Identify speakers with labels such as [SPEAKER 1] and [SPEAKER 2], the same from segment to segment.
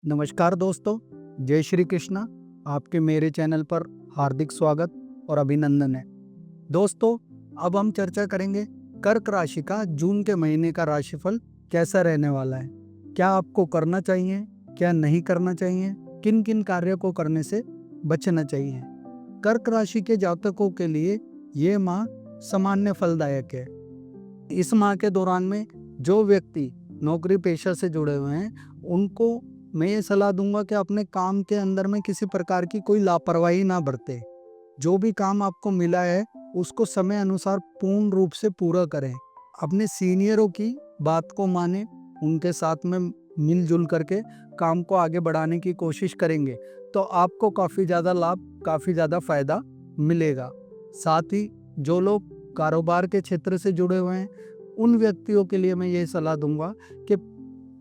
[SPEAKER 1] नमस्कार दोस्तों, जय श्री कृष्णा। आपके मेरे चैनल पर हार्दिक स्वागत और अभिनंदन है। दोस्तों, अब हम चर्चा करेंगे कर्क राशि का जून के महीने का राशिफल कैसा रहने वाला है। क्या आपको करना चाहिए, क्या नहीं करना चाहिए, किन किन कार्यों को करने से बचना चाहिए। कर्क राशि के जातकों के लिए ये माह सामान्य फलदायक है। इस माह के दौरान में जो व्यक्ति नौकरी पेशा से जुड़े हुए हैं उनको मैं ये सलाह दूंगा कि अपने काम के अंदर में किसी प्रकार की कोई लापरवाही ना बरते। जो भी काम आपको मिला है उसको समय अनुसार पूर्ण रूप से पूरा करें। अपने सीनियरों की बात को माने, उनके साथ में मिलजुल करके काम को आगे बढ़ाने की कोशिश करेंगे तो आपको काफ़ी ज़्यादा लाभ, काफ़ी ज़्यादा फायदा मिलेगा। साथ ही जो लोग कारोबार के क्षेत्र से जुड़े हुए हैं उन व्यक्तियों के लिए मैं ये सलाह दूंगा कि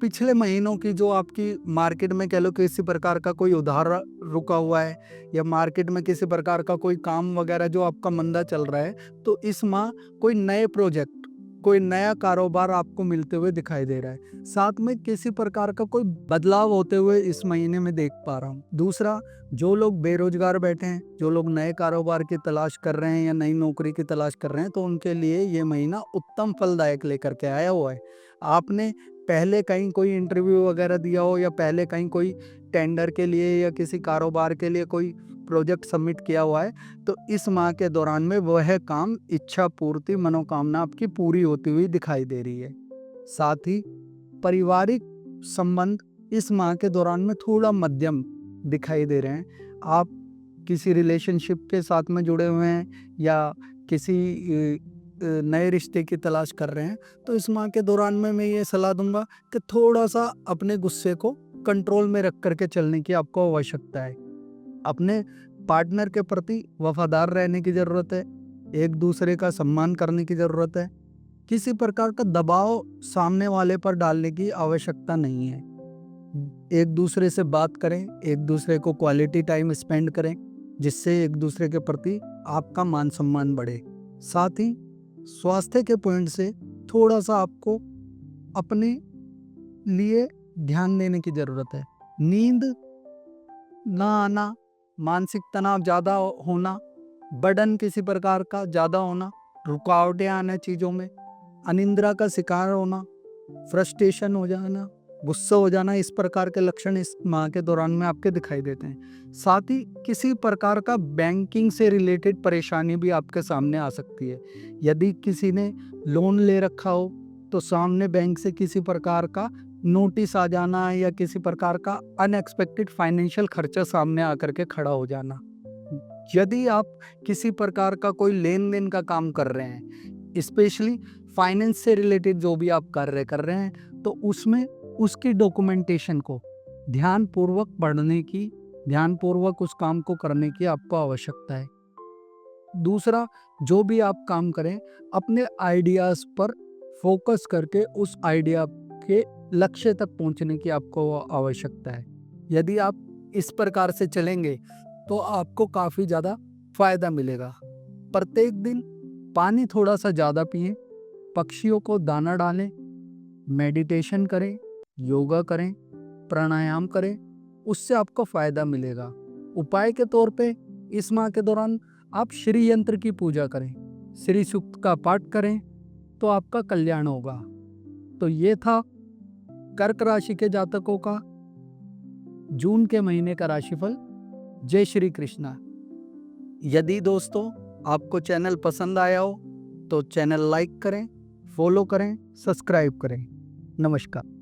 [SPEAKER 1] पिछले महीनों की जो आपकी मार्केट में कह लो किसी प्रकार का कोई उधार रुका हुआ है या मार्केट में किसी प्रकार का कोई काम वगैरह जो आपका मंदा चल रहा है, तो इस माह कोई नए प्रोजेक्ट, कोई नया कारोबार आपको मिलते हुए दिखाई दे रहा है। साथ में किसी प्रकार का कोई बदलाव होते हुए इस महीने में देख पा रहा हूँ। दूसरा, जो लोग बेरोजगार बैठे हैं, जो लोग नए कारोबार की तलाश कर रहे हैं या नई नौकरी की तलाश कर रहे हैं, तो उनके लिए ये महीना उत्तम फलदायक लेकर के आया हुआ है। आपने पहले कहीं कोई इंटरव्यू वगैरह दिया हो या पहले कहीं कोई टेंडर के लिए या किसी कारोबार के लिए कोई प्रोजेक्ट सबमिट किया हुआ है, तो इस माह के दौरान में वह काम, इच्छा पूर्ति, मनोकामना आपकी पूरी होती हुई दिखाई दे रही है। साथ ही पारिवारिक संबंध इस माह के दौरान में थोड़ा मध्यम दिखाई दे रहे हैं। आप किसी रिलेशनशिप के साथ में जुड़े हुए हैं या किसी नए रिश्ते की तलाश कर रहे हैं, तो इस माह के दौरान में मैं ये सलाह दूंगा कि थोड़ा सा अपने गुस्से को कंट्रोल में रख करके चलने की आपको आवश्यकता है। अपने पार्टनर के प्रति वफादार रहने की ज़रूरत है, एक दूसरे का सम्मान करने की ज़रूरत है। किसी प्रकार का दबाव सामने वाले पर डालने की आवश्यकता नहीं है। एक दूसरे से बात करें, एक दूसरे को क्वालिटी टाइम स्पेंड करें, जिससे एक दूसरे के प्रति आपका मान सम्मान बढ़े। साथ ही स्वास्थ्य के पॉइंट से थोड़ा सा आपको अपने लिए ध्यान देने की ज़रूरत है। नींद ना आना, मानसिक तनाव ज़्यादा होना, बर्डन किसी प्रकार का ज़्यादा होना, रुकावटें आना चीज़ों में, अनिद्रा का शिकार होना, फ्रस्ट्रेशन हो जाना, गुस्सा हो जाना, इस प्रकार के लक्षण इस माह के दौरान में आपके दिखाई देते हैं। साथ ही किसी प्रकार का बैंकिंग से रिलेटेड परेशानी भी आपके सामने आ सकती है। यदि किसी ने लोन ले रखा हो तो सामने बैंक से किसी प्रकार का नोटिस आ जाना या किसी प्रकार का अनएक्सपेक्टेड फाइनेंशियल खर्चा सामने आकर के खड़ा हो जाना। यदि आप किसी प्रकार का कोई लेन देन का काम कर रहे हैं, स्पेशली फाइनेंस से रिलेटेड जो भी आप कार्य कर रहे हैं, तो उसमें उसकी डॉक्यूमेंटेशन को ध्यानपूर्वक पढ़ने की, ध्यानपूर्वक उस काम को करने की आपको आवश्यकता है। दूसरा, जो भी आप काम करें अपने आइडियाज़ पर फोकस करके उस आइडिया के लक्ष्य तक पहुंचने की आपको आवश्यकता है। यदि आप इस प्रकार से चलेंगे तो आपको काफ़ी ज़्यादा फायदा मिलेगा। प्रत्येक दिन पानी थोड़ा सा ज़्यादा पिएं, पक्षियों को दाना डालें, मेडिटेशन करें, योगा करें, प्राणायाम करें, उससे आपको फायदा मिलेगा। उपाय के तौर पे इस माह के दौरान आप श्री यंत्र की पूजा करें, श्री सूक्त का पाठ करें, तो आपका कल्याण होगा। तो ये था कर्क राशि के जातकों का जून के महीने का राशिफल। जय श्री कृष्णा। यदि दोस्तों आपको चैनल पसंद आया हो तो चैनल लाइक करें, फॉलो करें, सब्सक्राइब करें। नमस्कार।